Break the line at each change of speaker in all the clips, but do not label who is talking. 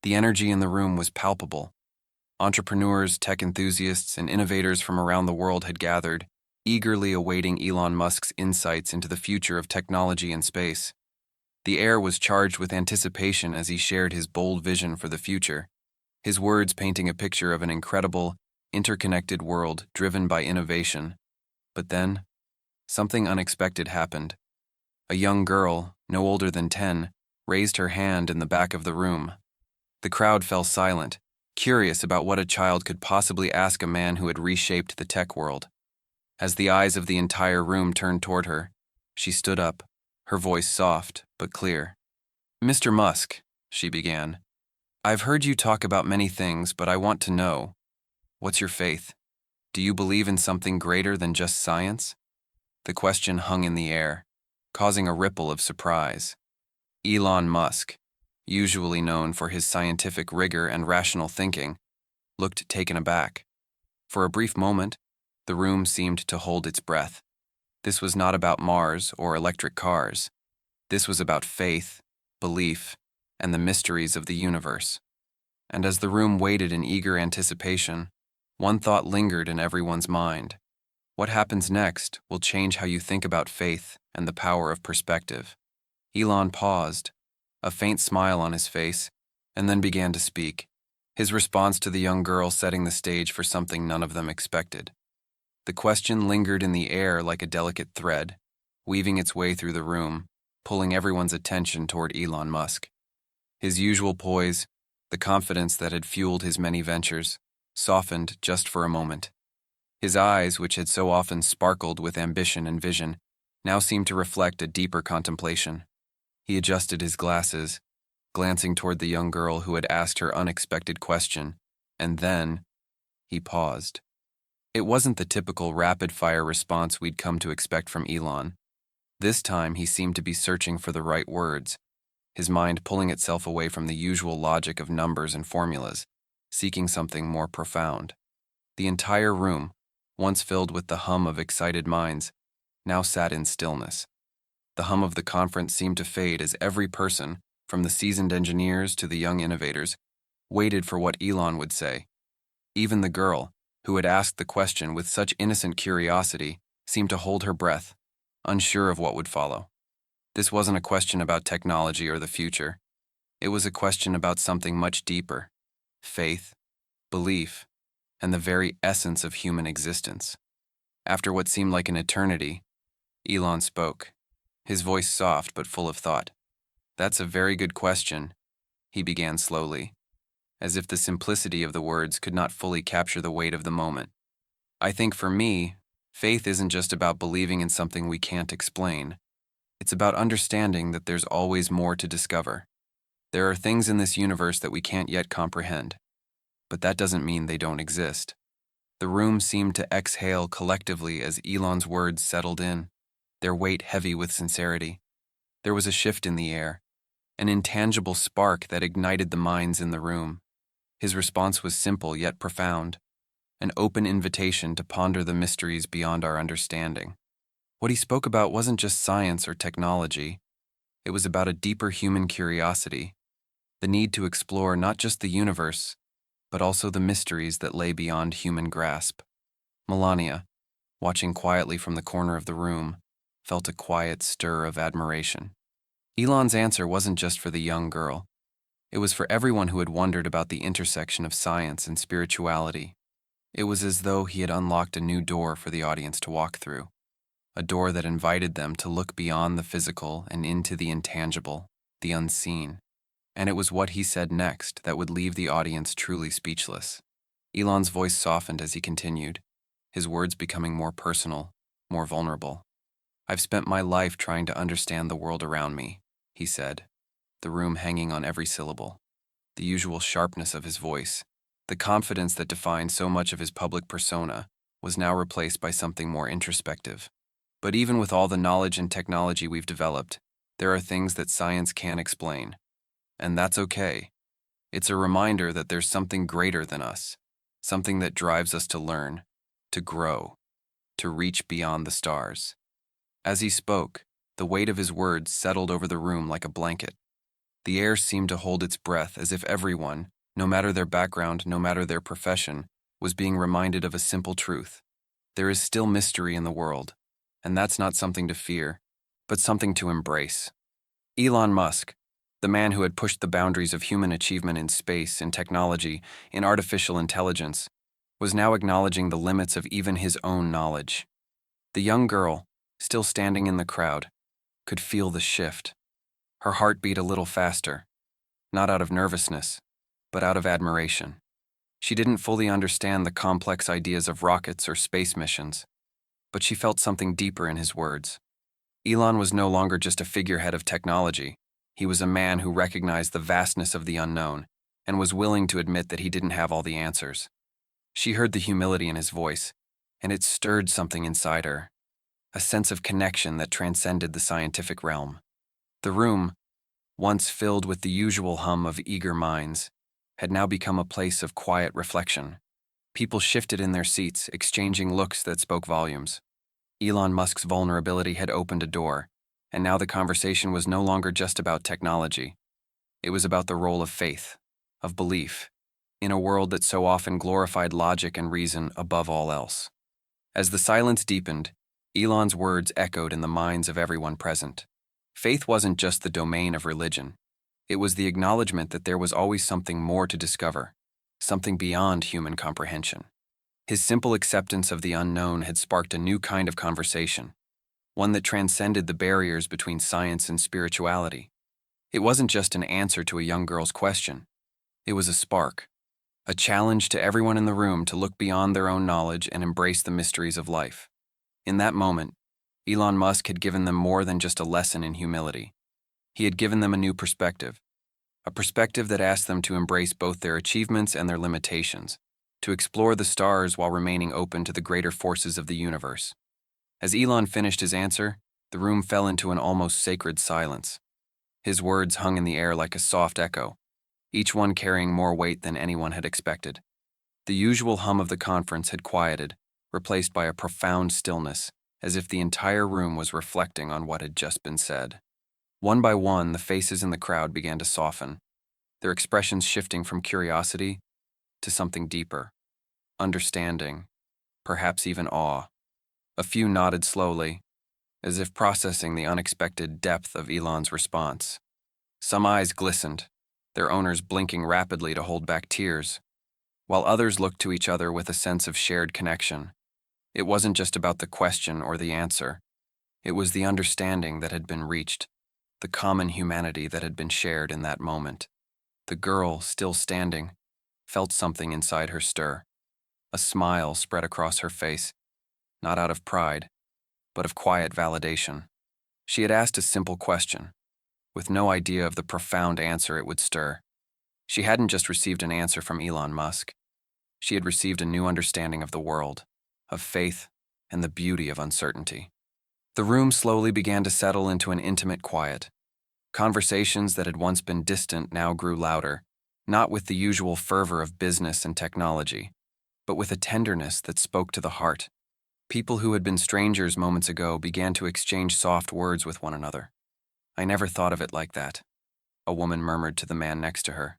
The energy in the room was palpable. Entrepreneurs, tech enthusiasts, and innovators from around the world had gathered, eagerly awaiting Elon Musk's insights into the future of technology and space. The air was charged with anticipation as he shared his bold vision for the future, his words painting a picture of an incredible, interconnected world driven by innovation. But then, something unexpected happened. A young girl, no older than 10, raised her hand in the back of the room. The crowd fell silent, curious about what a child could possibly ask a man who had reshaped the tech world. As the eyes of the entire room turned toward her, she stood up, her voice soft but clear. "Mr. Musk," she began, "I've heard you talk about many things, but I want to know, what's your faith? Do you believe in something greater than just science?" The question hung in the air, causing a ripple of surprise. Elon Musk, usually known for his scientific rigor and rational thinking, looked taken aback. For a brief moment, the room seemed to hold its breath. This was not about Mars or electric cars. This was about faith, belief, and the mysteries of the universe. And as the room waited in eager anticipation, one thought lingered in everyone's mind. What happens next will change how you think about faith and the power of perspective. Elon paused, a faint smile on his face, and then began to speak, his response to the young girl setting the stage for something none of them expected. The question lingered in the air like a delicate thread, weaving its way through the room, pulling everyone's attention toward Elon Musk. His usual poise, the confidence that had fueled his many ventures, softened just for a moment. His eyes, which had so often sparkled with ambition and vision, now seemed to reflect a deeper contemplation. He adjusted his glasses, glancing toward the young girl who had asked her unexpected question, and then he paused. It wasn't the typical rapid-fire response we'd come to expect from Elon. This time he seemed to be searching for the right words, his mind pulling itself away from the usual logic of numbers and formulas, seeking something more profound. The entire room, once filled with the hum of excited minds, now sat in stillness. The hum of the conference seemed to fade as every person, from the seasoned engineers to the young innovators, waited for what Elon would say. Even the girl, who had asked the question with such innocent curiosity, seemed to hold her breath, unsure of what would follow. This wasn't a question about technology or the future. It was a question about something much deeper: faith, belief, and the very essence of human existence. After what seemed like an eternity, Elon spoke, his voice soft but full of thought. "That's a very good question," he began slowly, as if the simplicity of the words could not fully capture the weight of the moment. "I think for me, faith isn't just about believing in something we can't explain. It's about understanding that there's always more to discover. There are things in this universe that we can't yet comprehend, but that doesn't mean they don't exist." The room seemed to exhale collectively as Elon's words settled in, their weight heavy with sincerity. There was a shift in the air, an intangible spark that ignited the minds in the room. His response was simple yet profound, an open invitation to ponder the mysteries beyond our understanding. What he spoke about wasn't just science or technology. It was about a deeper human curiosity, the need to explore not just the universe, but also the mysteries that lay beyond human grasp. Melania, watching quietly from the corner of the room, felt a quiet stir of admiration. Elon's answer wasn't just for the young girl. It was for everyone who had wondered about the intersection of science and spirituality. It was as though he had unlocked a new door for the audience to walk through, a door that invited them to look beyond the physical and into the intangible, the unseen. And it was what he said next that would leave the audience truly speechless. Elon's voice softened as he continued, his words becoming more personal, more vulnerable. "I've spent my life trying to understand the world around me," he said, the room hanging on every syllable. The usual sharpness of his voice, the confidence that defined so much of his public persona, was now replaced by something more introspective. "But even with all the knowledge and technology we've developed, there are things that science can't explain. And that's okay. It's a reminder that there's something greater than us, something that drives us to learn, to grow, to reach beyond the stars." As he spoke, the weight of his words settled over the room like a blanket. The air seemed to hold its breath as if everyone, no matter their background, no matter their profession, was being reminded of a simple truth. There is still mystery in the world, and that's not something to fear, but something to embrace. Elon Musk, the man who had pushed the boundaries of human achievement in space, in technology, in artificial intelligence, was now acknowledging the limits of even his own knowledge. The young girl, still standing in the crowd, could feel the shift. Her heart beat a little faster, not out of nervousness, but out of admiration. She didn't fully understand the complex ideas of rockets or space missions, but she felt something deeper in his words. Elon was no longer just a figurehead of technology. He was a man who recognized the vastness of the unknown and was willing to admit that he didn't have all the answers. She heard the humility in his voice, and it stirred something inside her, a sense of connection that transcended the scientific realm. The room, once filled with the usual hum of eager minds, had now become a place of quiet reflection. People shifted in their seats, exchanging looks that spoke volumes. Elon Musk's vulnerability had opened a door, and now the conversation was no longer just about technology. It was about the role of faith, of belief, in a world that so often glorified logic and reason above all else. As the silence deepened, Elon's words echoed in the minds of everyone present. Faith wasn't just the domain of religion. It was the acknowledgement that there was always something more to discover, something beyond human comprehension. His simple acceptance of the unknown had sparked a new kind of conversation, one that transcended the barriers between science and spirituality. It wasn't just an answer to a young girl's question. It was a spark, a challenge to everyone in the room to look beyond their own knowledge and embrace the mysteries of life. In that moment, Elon Musk had given them more than just a lesson in humility. He had given them a new perspective, a perspective that asked them to embrace both their achievements and their limitations, to explore the stars while remaining open to the greater forces of the universe. As Elon finished his answer, the room fell into an almost sacred silence. His words hung in the air like a soft echo, each one carrying more weight than anyone had expected. The usual hum of the conference had quieted, replaced by a profound stillness, as if the entire room was reflecting on what had just been said. One by one, the faces in the crowd began to soften, their expressions shifting from curiosity to something deeper, understanding, perhaps even awe. A few nodded slowly, as if processing the unexpected depth of Elon's response. Some eyes glistened, their owners blinking rapidly to hold back tears, while others looked to each other with a sense of shared connection. It wasn't just about the question or the answer. It was the understanding that had been reached, the common humanity that had been shared in that moment. The girl, still standing, felt something inside her stir. A smile spread across her face, not out of pride, but of quiet validation. She had asked a simple question, with no idea of the profound answer it would stir. She hadn't just received an answer from Elon Musk. She had received a new understanding of the world, of faith, and the beauty of uncertainty. The room slowly began to settle into an intimate quiet. Conversations that had once been distant now grew louder, not with the usual fervor of business and technology, but with a tenderness that spoke to the heart. People who had been strangers moments ago began to exchange soft words with one another. "I never thought of it like that," a woman murmured to the man next to her,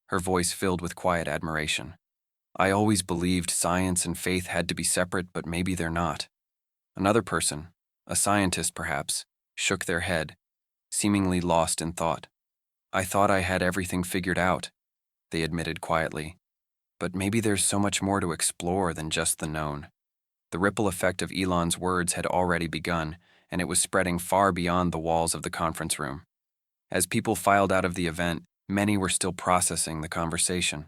her voice filled with quiet admiration. "I always believed science and faith had to be separate, but maybe they're not." Another person, a scientist perhaps, shook their head, seemingly lost in thought. "I thought I had everything figured out," they admitted quietly. "But maybe there's so much more to explore than just the known." The ripple effect of Elon's words had already begun, and it was spreading far beyond the walls of the conference room. As people filed out of the event, many were still processing the conversation.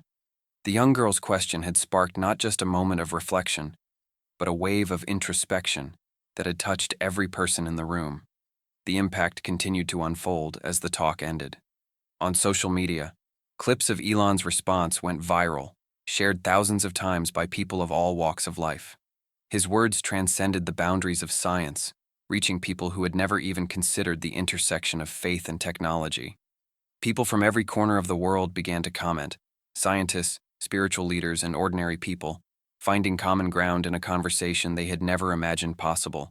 The young girl's question had sparked not just a moment of reflection, but a wave of introspection that had touched every person in the room. The impact continued to unfold as the talk ended. On social media, clips of Elon's response went viral, shared thousands of times by people of all walks of life. His words transcended the boundaries of science, reaching people who had never even considered the intersection of faith and technology. People from every corner of the world began to comment, scientists, spiritual leaders, and ordinary people, finding common ground in a conversation they had never imagined possible.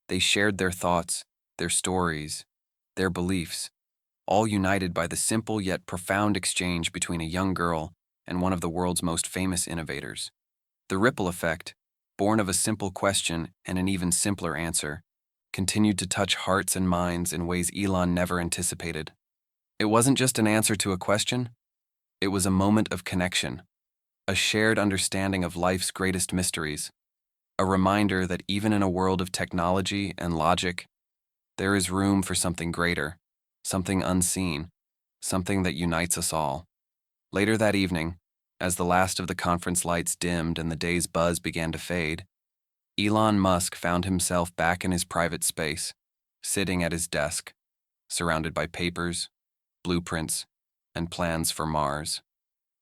They shared their thoughts, their stories, their beliefs, all united by the simple yet profound exchange between a young girl and one of the world's most famous innovators. The ripple effect, born of a simple question and an even simpler answer, continued to touch hearts and minds in ways Elon never anticipated. It wasn't just an answer to a question, it was a moment of connection, a shared understanding of life's greatest mysteries, a reminder that even in a world of technology and logic, there is room for something greater, something unseen, something that unites us all. Later that evening, as the last of the conference lights dimmed and the day's buzz began to fade, Elon Musk found himself back in his private space, sitting at his desk, surrounded by papers, blueprints, and plans for Mars.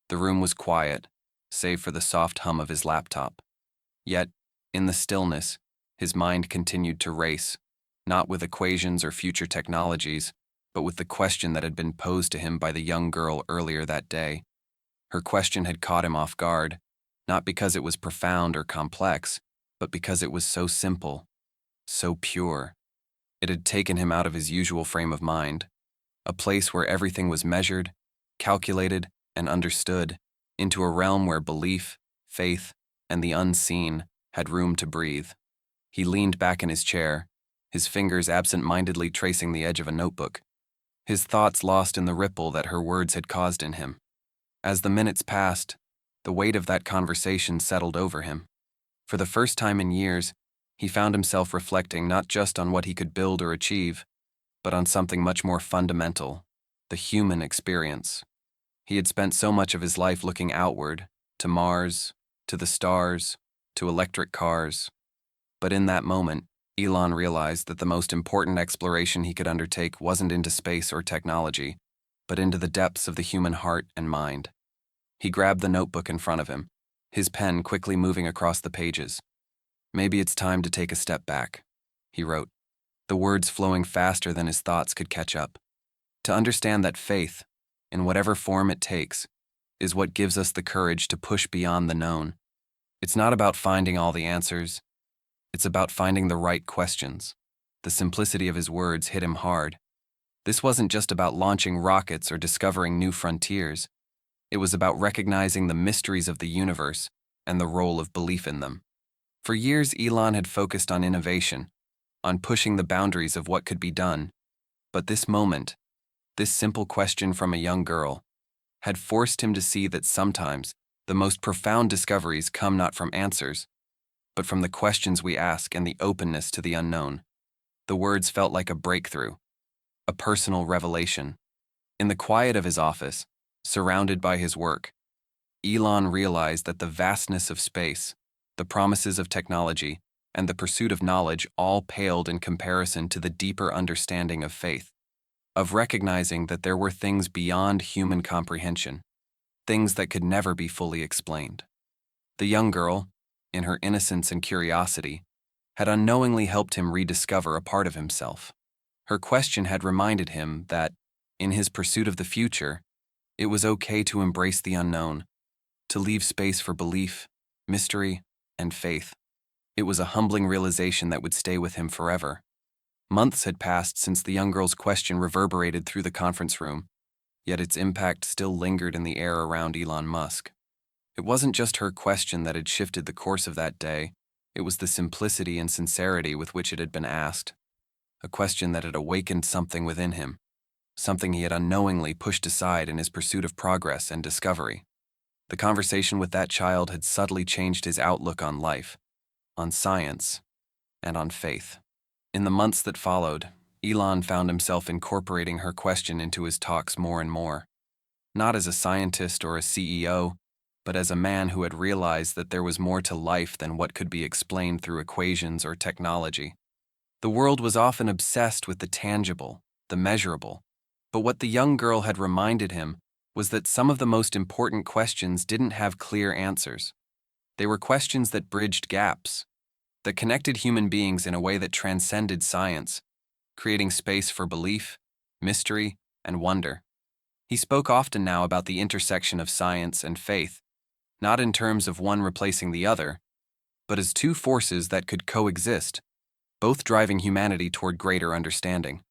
The room was quiet, save for the soft hum of his laptop. Yet, in the stillness, his mind continued to race, not with equations or future technologies, but with the question that had been posed to him by the young girl earlier that day. Her question had caught him off guard, not because it was profound or complex, but because it was so simple, so pure. It had taken him out of his usual frame of mind, a place where everything was measured, calculated, and understood, into a realm where belief, faith, and the unseen had room to breathe. He leaned back in his chair, his fingers absent-mindedly tracing the edge of a notebook, his thoughts lost in the ripple that her words had caused in him. As the minutes passed, the weight of that conversation settled over him. For the first time in years, he found himself reflecting not just on what he could build or achieve, but on something much more fundamental, the human experience. He had spent so much of his life looking outward, to Mars, to the stars, to electric cars. But in that moment, Elon realized that the most important exploration he could undertake wasn't into space or technology, but into the depths of the human heart and mind. He grabbed the notebook in front of him, his pen quickly moving across the pages. "Maybe it's time to take a step back," he wrote, the words flowing faster than his thoughts could catch up. "To understand that faith, in whatever form it takes, is what gives us the courage to push beyond the known. It's not about finding all the answers. It's about finding the right questions." The simplicity of his words hit him hard. This wasn't just about launching rockets or discovering new frontiers. It was about recognizing the mysteries of the universe and the role of belief in them. For years, Elon had focused on innovation, on pushing the boundaries of what could be done. But this moment, this simple question from a young girl, had forced him to see that sometimes the most profound discoveries come not from answers, but from the questions we ask and the openness to the unknown. The words felt like a breakthrough, a personal revelation. In the quiet of his office, surrounded by his work, Elon realized that the vastness of space, the promises of technology, and the pursuit of knowledge all paled in comparison to the deeper understanding of faith, of recognizing that there were things beyond human comprehension, things that could never be fully explained. The young girl, in her innocence and curiosity, had unknowingly helped him rediscover a part of himself. Her question had reminded him that, in his pursuit of the future, it was okay to embrace the unknown, to leave space for belief, mystery, and faith. It was a humbling realization that would stay with him forever. Months had passed since the young girl's question reverberated through the conference room, yet its impact still lingered in the air around Elon Musk. It wasn't just her question that had shifted the course of that day, it was the simplicity and sincerity with which it had been asked. A question that had awakened something within him, something he had unknowingly pushed aside in his pursuit of progress and discovery. The conversation with that child had subtly changed his outlook on life, on science, and on faith. In the months that followed, Elon found himself incorporating her question into his talks more and more. Not as a scientist or a CEO, but as a man who had realized that there was more to life than what could be explained through equations or technology. The world was often obsessed with the tangible, the measurable, but what the young girl had reminded him was that some of the most important questions didn't have clear answers. They were questions that bridged gaps, that connected human beings in a way that transcended science, creating space for belief, mystery, and wonder. He spoke often now about the intersection of science and faith, not in terms of one replacing the other, but as two forces that could coexist, both driving humanity toward greater understanding.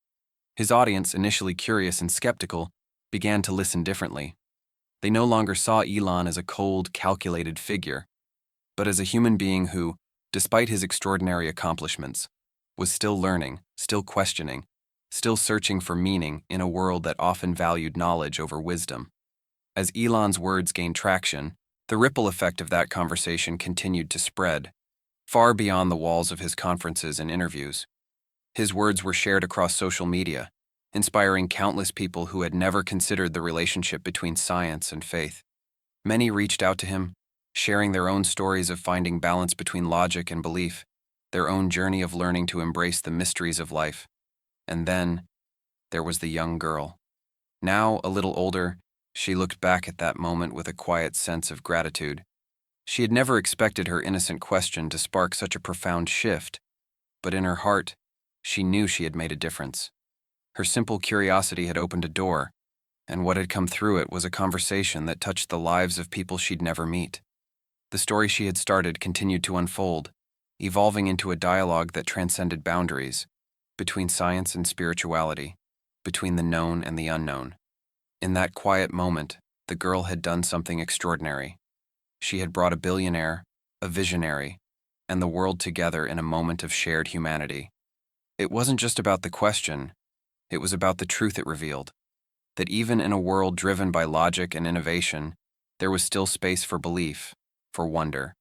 His audience, initially curious and skeptical, began to listen differently. They no longer saw Elon as a cold, calculated figure, but as a human being who, despite his extraordinary accomplishments, was still learning, still questioning, still searching for meaning in a world that often valued knowledge over wisdom. As Elon's words gained traction, the ripple effect of that conversation continued to spread, far beyond the walls of his conferences and interviews. His words were shared across social media, inspiring countless people who had never considered the relationship between science and faith. Many reached out to him, sharing their own stories of finding balance between logic and belief, their own journey of learning to embrace the mysteries of life. And then, there was the young girl. Now, a little older, she looked back at that moment with a quiet sense of gratitude. She had never expected her innocent question to spark such a profound shift, but in her heart, she knew she had made a difference. Her simple curiosity had opened a door, and what had come through it was a conversation that touched the lives of people she'd never meet. The story she had started continued to unfold, evolving into a dialogue that transcended boundaries, between science and spirituality, between the known and the unknown. In that quiet moment, the girl had done something extraordinary. She had brought a billionaire, a visionary, and the world together in a moment of shared humanity. It wasn't just about the question, it was about the truth it revealed, that even in a world driven by logic and innovation, there was still space for belief, for wonder,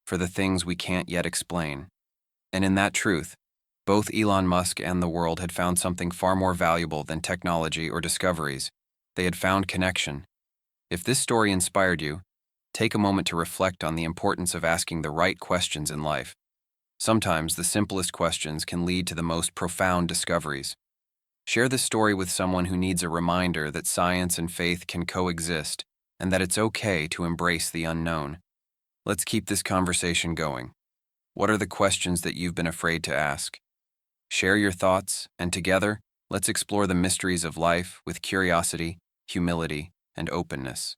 for the things we can't yet explain. And in that truth, both Elon Musk and the world had found something far more valuable than technology or discoveries. They had found connection. If this story inspired you, take a moment to reflect on the importance of asking the right questions in life. Sometimes the simplest questions can lead to the most profound discoveries. Share this story with someone who needs a reminder that science and faith can coexist and that it's okay to embrace the unknown. Let's keep this conversation going. What are the questions that you've been afraid to ask? Share your thoughts, and together, let's explore the mysteries of life with curiosity, humility, and openness.